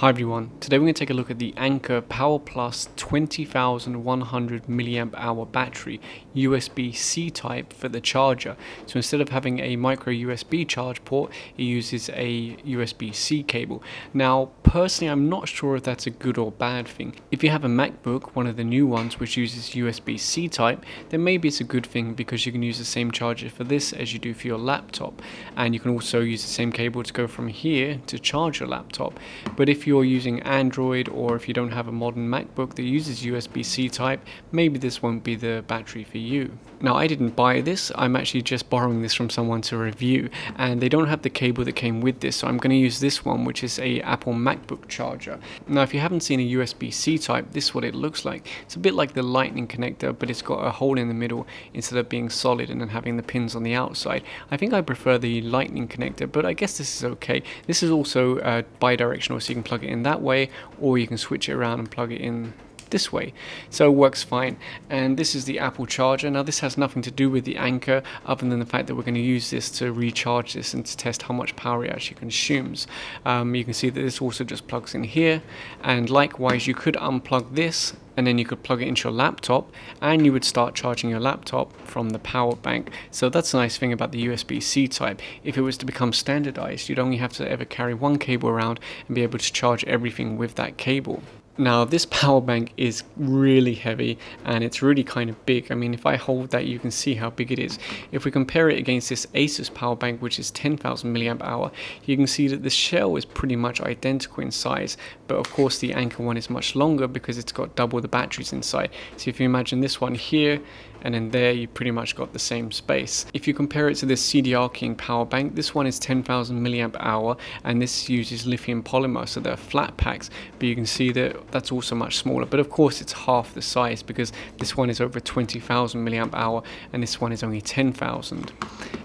Hi everyone, today we're going to take a look at the Anker PowerPlus 20,100 mAh battery USB-C type for the charger. So instead of having a micro USB charge port, it uses a USB-C cable. Now personally I'm not sure if that's a good or bad thing. If you have a Macbook, one of the new ones which uses USB-C type, then maybe it's a good thing because you can use the same charger for this as you do for your laptop, and you can also use the same cable to go from here to charge your laptop. But if you're using Android, or if you don't have a modern MacBook that uses USB-C type, maybe this won't be the battery for you. Now I didn't buy this, I'm actually just borrowing this from someone to review, and they don't have the cable that came with this, so I'm going to use this one, which is a Apple MacBook charger. Now if you haven't seen a USB-C type, this is what it looks like. It's a bit like the lightning connector, but it's got a hole in the middle instead of being solid and then having the pins on the outside. I think I prefer the lightning connector, but I guess this is okay. This is also bi-directional, so you can plug it in that way, or you can switch it around and plug it in this way, so it works fine. And this is the Apple charger. Now this has nothing to do with the Anker other than the fact that we're going to use this to recharge this and to test how much power it actually consumes. You can see that this also just plugs in here, and likewise you could unplug this and then you could plug it into your laptop and you would start charging your laptop from the power bank. So that's a nice thing about the USB-C type. If it was to become standardized, you'd only have to ever carry one cable around and be able to charge everything with that cable. Now this power bank is really heavy and it's really kind of big. I mean, if I hold that, you can see how big it is. If we compare it against this Asus power bank, which is 10,000 mAh, you can see that the shell is pretty much identical in size, but of course the Anker one is much longer because it's got double the batteries inside. So if you imagine this one here and then there, you pretty much got the same space. If you compare it to this CDR King power bank, this one is 10,000 mAh and this uses lithium polymer, so they're flat packs, but you can see that that's also much smaller. But of course it's half the size because this one is over 20,000 mAh and this one is only 10,000.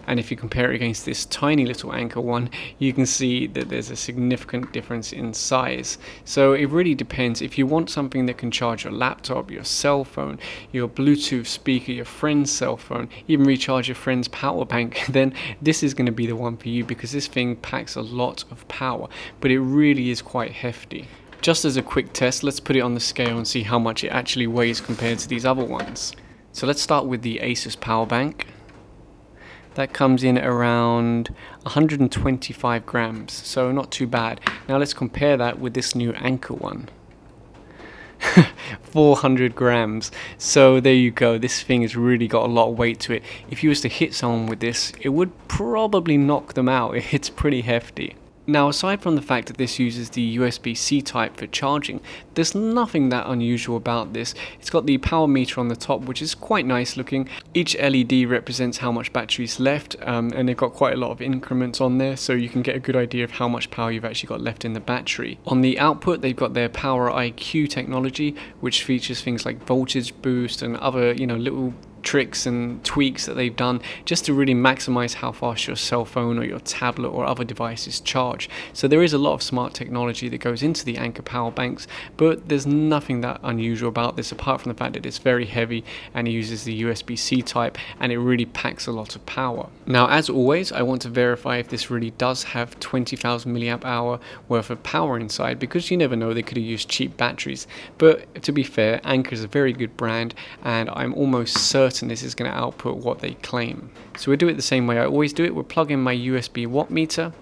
And if you compare it against this tiny little Anker one, you can see that there's a significant difference in size. So it really depends. If you want something that can charge your laptop, your cell phone, your Bluetooth speaker, your friend's cell phone, even recharge your friend's power bank, then this is going to be the one for you because this thing packs a lot of power, but it really is quite hefty. Just as a quick test, let's put it on the scale and see how much it actually weighs compared to these other ones. So let's start with the Asus power bank. That comes in around 125 grams, so not too bad. Now let's compare that with this new Anker one. 400 grams. So there you go, this thing has really got a lot of weight to it. If you was to hit someone with this, it would probably knock them out. It's pretty hefty. Now aside from the fact that this uses the USB-C type for charging, there's nothing that unusual about this. It's got the power meter on the top, which is quite nice looking. Each LED represents how much battery is left, and they've got quite a lot of increments on there, so you can get a good idea of how much power you've actually got left in the battery. On the output, they've got their Power IQ technology, which features things like voltage boost and other, little tricks and tweaks that they've done just to really maximize how fast your cell phone or your tablet or other devices charge. So there is a lot of smart technology that goes into the Anker power banks, but there's nothing that unusual about this apart from the fact that it's very heavy and it uses the USB-C type and it really packs a lot of power. Now as always, I want to verify if this really does have 20,000 mAh worth of power inside, because you never know, they could have used cheap batteries. But to be fair, Anker is a very good brand and I'm almost certain this is going to output what they claim. So we'll do it the same way I always do it. We'll plug in my USB watt meter,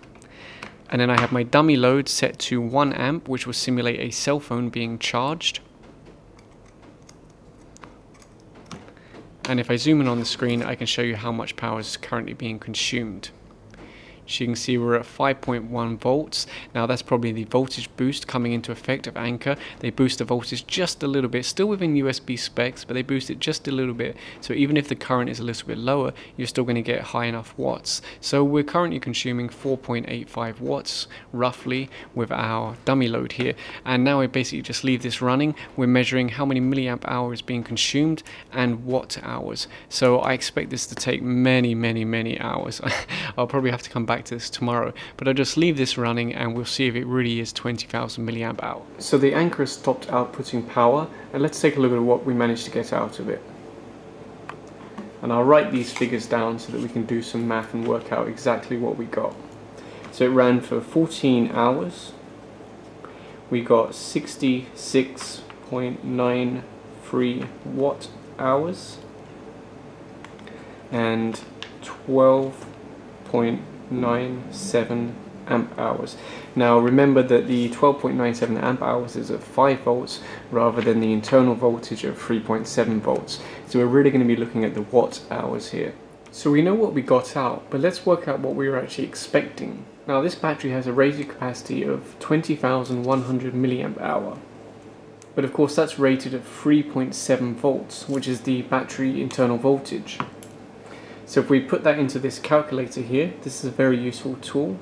and then I have my dummy load set to 1 amp, which will simulate a cell phone being charged. And if I zoom in on the screen, I can show you how much power is currently being consumed. So you can see we're at 5.1 volts. Now that's probably the voltage boost coming into effect of Anker. They boost the voltage just a little bit, still within USB specs, but they boost it just a little bit. So even if the current is a little bit lower, you're still going to get high enough watts. So we're currently consuming 4.85 watts roughly with our dummy load here. And now we basically just leave this running. We're measuring how many milliamp hours being consumed and watt hours. So I expect this to take many hours. I'll probably have to come back to this tomorrow, but I'll just leave this running and we'll see if it really is 20,000 mAh. So the Anker has stopped outputting power, and let's take a look at what we managed to get out of it. And I'll write these figures down so that we can do some math and work out exactly what we got. So it ran for 14 hours we got 66.93 watt hours and 12.97 amp hours. Now remember that the 12.97 amp hours is at 5 volts rather than the internal voltage of 3.7 volts. So we're really going to be looking at the watt hours here. So we know what we got out, but let's work out what we were actually expecting. Now this battery has a rated capacity of 20,100 milliamp hour. But of course that's rated at 3.7 volts, which is the battery internal voltage. So if we put that into this calculator here, this is a very useful tool,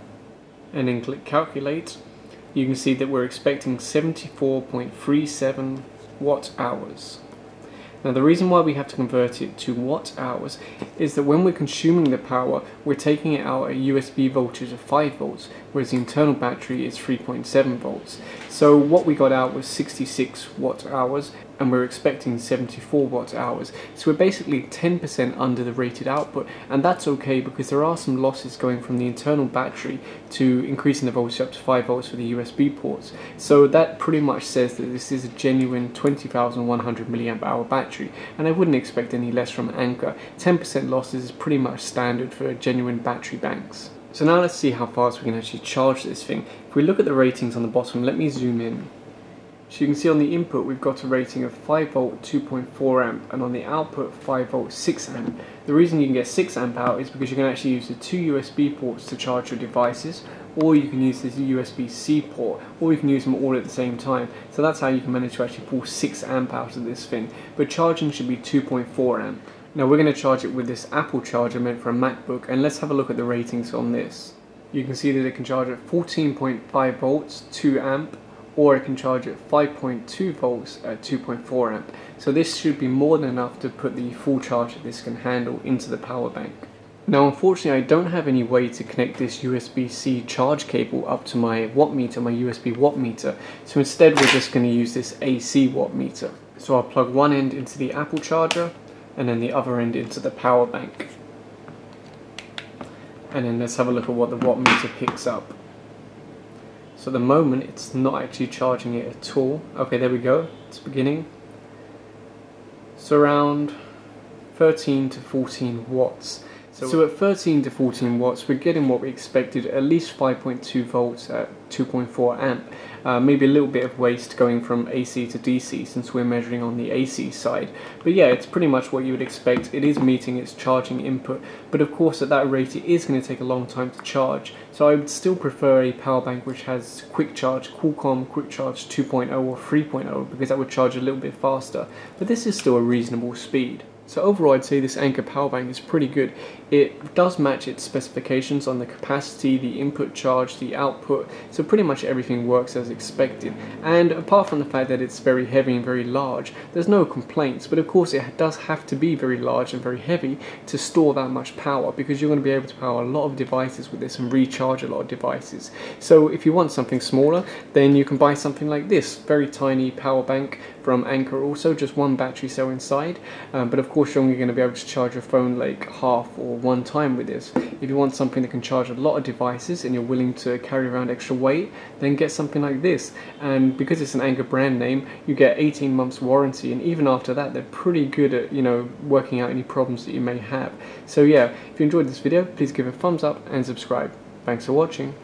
and then click calculate, you can see that we're expecting 74.37 watt hours. Now the reason why we have to convert it to watt hours is that when we're consuming the power, we're taking it out at a USB voltage of 5 volts, whereas the internal battery is 3.7 volts. So what we got out was 66 watt hours, and we're expecting 74 watt hours. So we're basically 10% under the rated output, and that's okay because there are some losses going from the internal battery to increasing the voltage up to 5 volts for the USB ports. So that pretty much says that this is a genuine 20,100 milliamp hour battery, and I wouldn't expect any less from Anker. 10% losses is pretty much standard for genuine battery banks. So now let's see how fast we can actually charge this thing. If we look at the ratings on the bottom, let me zoom in. So you can see on the input we've got a rating of 5 volt 2.4 amp, and on the output 5 volt 6 amp. The reason you can get 6 amp out is because you can actually use the 2 USB ports to charge your devices, or you can use this USBC port, or you can use them all at the same time. So that's how you can manage to actually pull 6 amp out of this thing. But charging should be 2.4 amp. Now we're going to charge it with this Apple charger meant for a Macbook, and let's have a look at the ratings on this. You can see that it can charge at 14.5 volts 2 amp, or it can charge at 5.2 volts at 2.4 amp. So this should be more than enough to put the full charge that this can handle into the power bank. Now unfortunately I don't have any way to connect this USB-C charge cable up to my watt meter, my USB watt meter, so instead we're just going to use this AC watt meter. So I'll plug one end into the Apple charger and then the other end into the power bank. And then let's have a look at what the watt meter picks up. So at the moment it's not actually charging it at all. Okay, there we go, it's beginning. So around 13 to 14 watts. So at 13 to 14 watts we're getting what we expected, at least 5.2 volts at 2.4 amp. Maybe a little bit of waste going from AC to DC since we're measuring on the AC side. But yeah, it's pretty much what you would expect. It is meeting its charging input, but of course at that rate it is going to take a long time to charge. So I would still prefer a power bank which has quick charge, Qualcomm quick charge 2.0 or 3.0, because that would charge a little bit faster. But this is still a reasonable speed. So overall I'd say this Anker power bank is pretty good. It does match its specifications on the capacity, the input charge, the output, so pretty much everything works as expected. And apart from the fact that it's very heavy and very large, there's no complaints, but of course it does have to be very large and very heavy to store that much power, because you're going to be able to power a lot of devices with this and recharge a lot of devices. So if you want something smaller, then you can buy something like this, very tiny power bank from Anker, also just one battery cell inside, but of course you're only going to be able to charge your phone like half or one time with this. If you want something that can charge a lot of devices and you're willing to carry around extra weight, then get something like this. And because it's an Anker brand name, you get 18 months warranty, and even after that they're pretty good at, you know, working out any problems that you may have. So yeah, if you enjoyed this video, please give it a thumbs up and subscribe. Thanks for watching.